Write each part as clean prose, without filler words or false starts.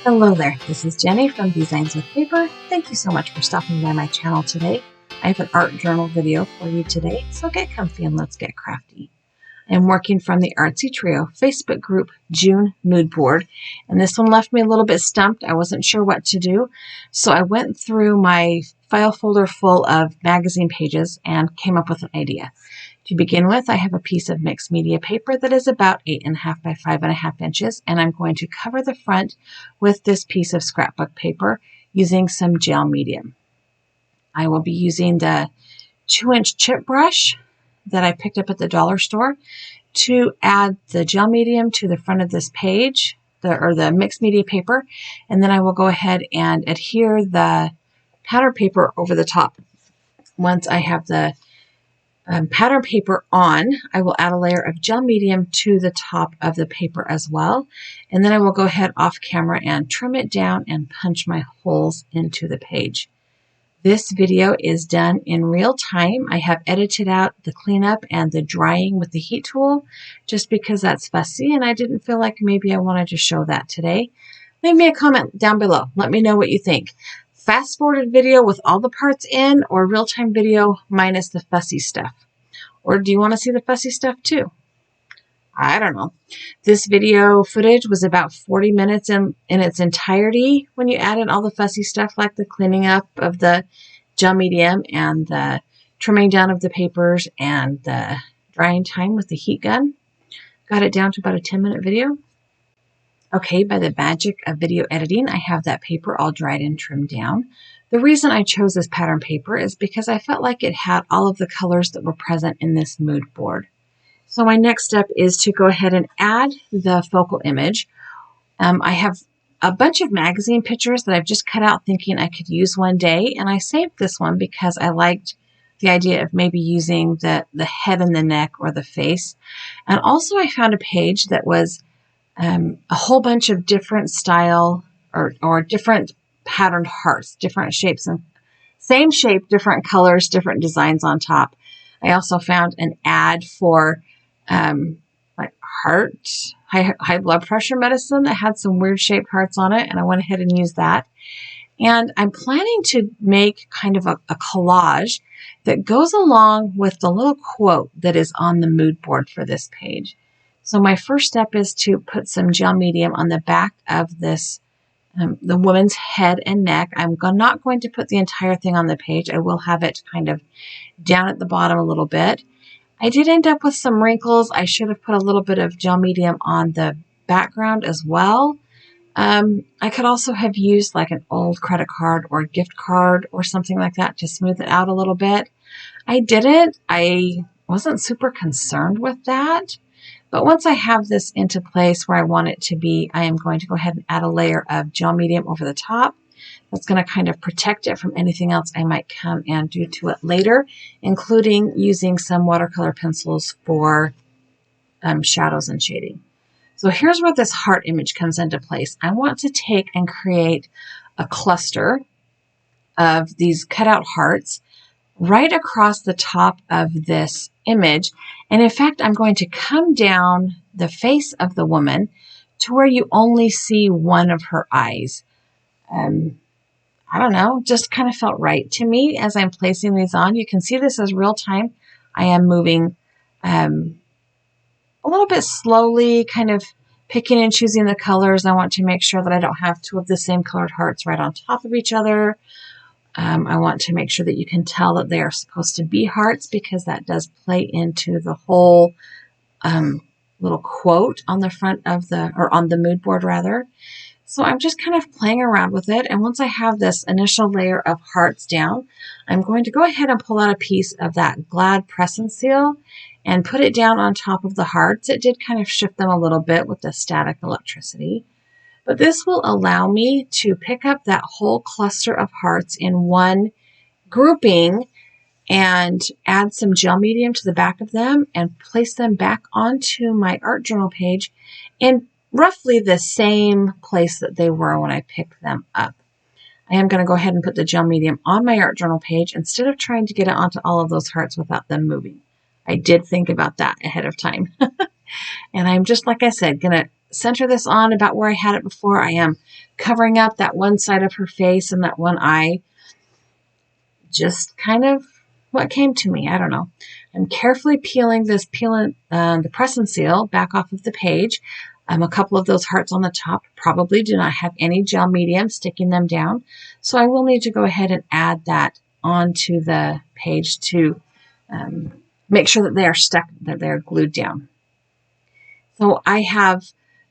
Hello there, this is Jenny from Designs with Paper. Thank you so much for stopping by my channel today. I have an art journal video for you today, so get comfy and let's get crafty. I'm working from the Artsytrio Facebook group June mood board, and this one left me a little bit stumped. I wasn't sure what to do, so I went through my file folder full of magazine pages and came up with an idea. To begin with, I have a piece of mixed media paper that is about 8.5 by 5.5 inches, and I'm going to cover the front with this piece of scrapbook paper using some gel medium. I will be using the 2-inch chip brush that I picked up at the dollar store to add the gel medium to the front of this page, the mixed media paper, and then I will go ahead and adhere the pattern paper over the top. Once I have the pattern paper on, I will add a layer of gel medium to the top of the paper as well, and then I will go ahead off camera and trim it down and punch my holes into the page. This video is done in real time. I have edited out the cleanup and the drying with the heat tool just because that's fussy and I didn't feel like maybe I wanted to show that today. Leave me a comment down below. Let me know what you think. Fast forwarded video with all the parts in, or real-time video minus the fussy stuff? Or do you want to see the fussy stuff too? I don't know. This video footage was about 40 minutes in its entirety when you add in all the fussy stuff like the cleaning up of the gel medium and the trimming down of the papers and the drying time with the heat gun. Got it down to about a 10-minute video. Okay, by the magic of video editing, I have that paper all dried and trimmed down. The reason I chose this pattern paper is because I felt like it had all of the colors that were present in this mood board. So my next step is to go ahead and add the focal image. I have a bunch of magazine pictures that I've just cut out thinking I could use one day, and I saved this one because I liked the idea of maybe using the head and the neck or the face. And also I found a page that was a whole bunch of different style or different patterned hearts, different shapes, and same shape, different colors, different designs on top. I also found an ad for like high blood pressure medicine that had some weird shaped hearts on it, and I went ahead and used that. And I'm planning to make kind of a collage that goes along with the little quote that is on the mood board for this page. So my first step is to put some gel medium on the back of this, the woman's head and neck. I'm not going to put the entire thing on the page. I will have it kind of down at the bottom a little bit. I did end up with some wrinkles. I should have put a little bit of gel medium on the background as well. I could also have used like an old credit card or gift card or something like that to smooth it out a little bit. I didn't. I wasn't super concerned with that. But once I have this into place where I want it to be, I am going to go ahead and add a layer of gel medium over the top. That's going to kind of protect it from anything else I might come and do to it later, including using some watercolor pencils for shadows and shading. So here's where this heart image comes into place. I want to take and create a cluster of these cutout hearts right across the top of this image. And in fact, I'm going to come down the face of the woman to where you only see one of her eyes. I don't know, just kind of felt right to me as I'm placing these on. You can see this as real time. I am moving a little bit slowly, kind of picking and choosing the colors. I want to make sure that I don't have two of the same colored hearts right on top of each other. I want to make sure that you can tell that they are supposed to be hearts because that does play into the whole little quote on the front of on the mood board rather. So I'm just kind of playing around with it. And once I have this initial layer of hearts down, I'm going to go ahead and pull out a piece of that Glad press and seal and put it down on top of the hearts. It did kind of shift them a little bit with the static electricity. But this will allow me to pick up that whole cluster of hearts in one grouping and add some gel medium to the back of them and place them back onto my art journal page in roughly the same place that they were when I picked them up. I am going to go ahead and put the gel medium on my art journal page instead of trying to get it onto all of those hearts without them moving. I did think about that ahead of time. And I'm just, like I said, going to center this on about where I had it before. I am covering up that one side of her face and that one eye. Just kind of what came to me. I don't know. I'm carefully peeling the press and seal back off of the page. A couple of those hearts on the top probably do not have any gel medium sticking them down. So I will need to go ahead and add that onto the page to make sure that they are stuck, that they are glued down. So I have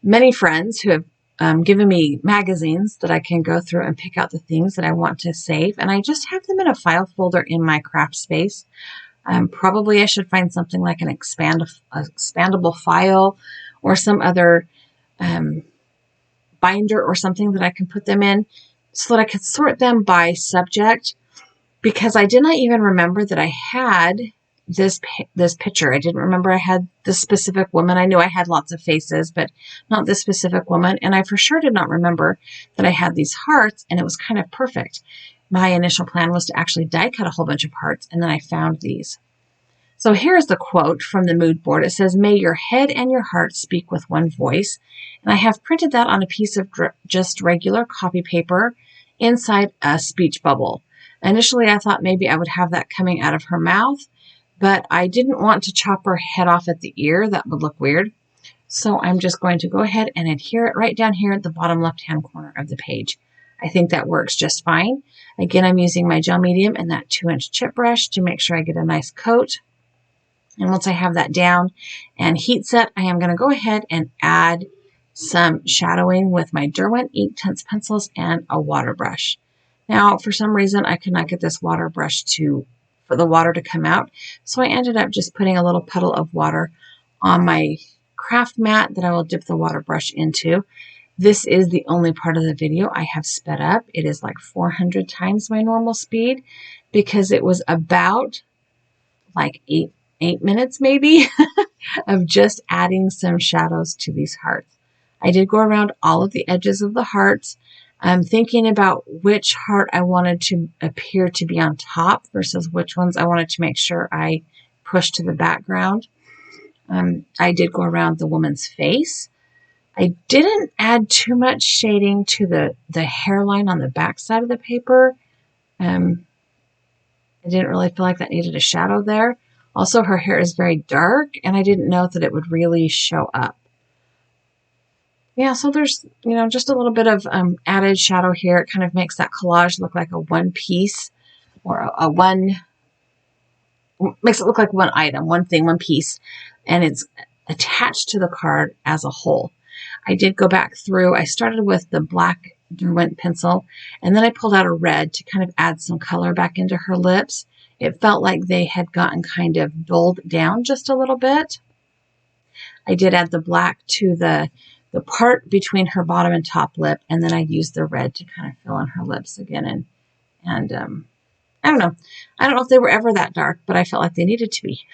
many friends who have given me magazines that I can go through and pick out the things that I want to save. And I just have them in a file folder in my craft space. Probably I should find something like an expandable file or some other binder or something that I can put them in so that I could sort them by subject, because I did not even remember that I had this picture. I didn't remember I had this specific woman. I knew I had lots of faces, but not this specific woman. And I for sure did not remember that I had these hearts, and it was kind of perfect. My initial plan was to actually die cut a whole bunch of hearts, and then I found these. So here's the quote from the mood board. It says, "May your head and your heart speak with one voice." And I have printed that on a piece of just regular copy paper inside a speech bubble. Initially, I thought maybe I would have that coming out of her mouth, but I didn't want to chop her head off at the ear. That would look weird. So I'm just going to go ahead and adhere it right down here at the bottom left-hand corner of the page. I think that works just fine. Again, I'm using my gel medium and that 2-inch chip brush to make sure I get a nice coat. And once I have that down and heat set, I am going to go ahead and add some shadowing with my Derwent Inktense pencils and a water brush. Now, for some reason, I could not get this water brush for the water to come out. So I ended up just putting a little puddle of water on my craft mat that I will dip the water brush into. This is the only part of the video I have sped up. It is like 400 times my normal speed because it was about like 8 minutes maybe of just adding some shadows to these hearts. I did go around all of the edges of the hearts, thinking about which heart I wanted to appear to be on top versus which ones I wanted to make sure I pushed to the background. I did go around the woman's face. I didn't add too much shading to the hairline on the back side of the paper. I didn't really feel like that needed a shadow there. Also, her hair is very dark, and I didn't know that it would really show up. Yeah, so there's, just a little bit of added shadow here. It kind of makes that collage look like a one piece or makes it look like one item, one thing, one piece, and it's attached to the card as a whole. I did go back through. I started with the black Derwent pencil, and then I pulled out a red to kind of add some color back into her lips. It felt like they had gotten kind of dulled down just a little bit. I did add the black to the part between her bottom and top lip, and then I used the red to kind of fill in her lips again. And I don't know. I don't know if they were ever that dark, but I felt like they needed to be.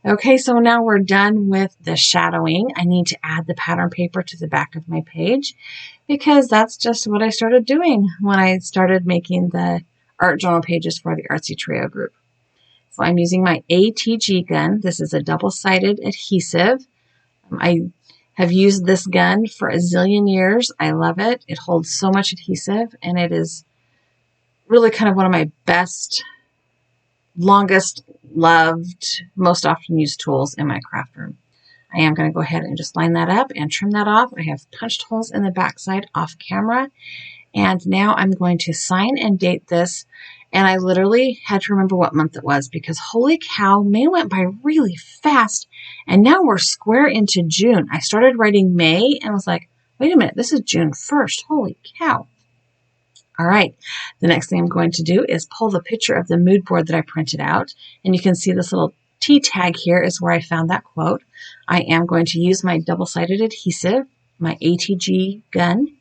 Okay, so now we're done with the shadowing. I need to add the pattern paper to the back of my page because that's just what I started doing when I started making the art journal pages for the Artsytrio group. So I'm using my ATG gun. This is a double-sided adhesive. I have used this gun for a zillion years. I love it. It holds so much adhesive, and it is really kind of one of my best, longest loved, most often used tools in my craft room. I am going to go ahead and just line that up and trim that off. I have punched holes in the backside off camera. And now I'm going to sign and date this. And I literally had to remember what month it was because holy cow, May went by really fast. And now we're square into June. I started writing May and was like, wait a minute, this is June 1st. Holy cow. All right, the next thing I'm going to do is pull the picture of the mood board that I printed out. And you can see this little T tag here is where I found that quote. I am going to use my double-sided adhesive, my ATG gun,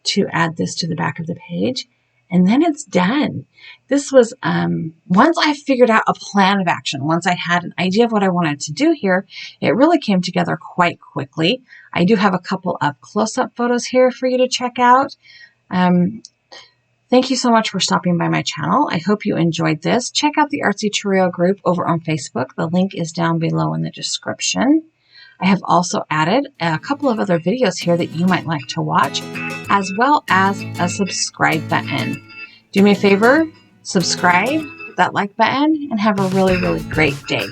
to add this to the back of the page. And then it's done. This was, once I figured out a plan of action, once I had an idea of what I wanted to do here, it really came together quite quickly. I do have a couple of close-up photos here for you to check out. Thank you so much for stopping by my channel. I hope you enjoyed this. Check out the Artsytrio group over on Facebook. The link is down below in the description. I have also added a couple of other videos here that you might like to watch, as well as a subscribe button. Do me a favor, subscribe, hit that like button, and have a really, really great day.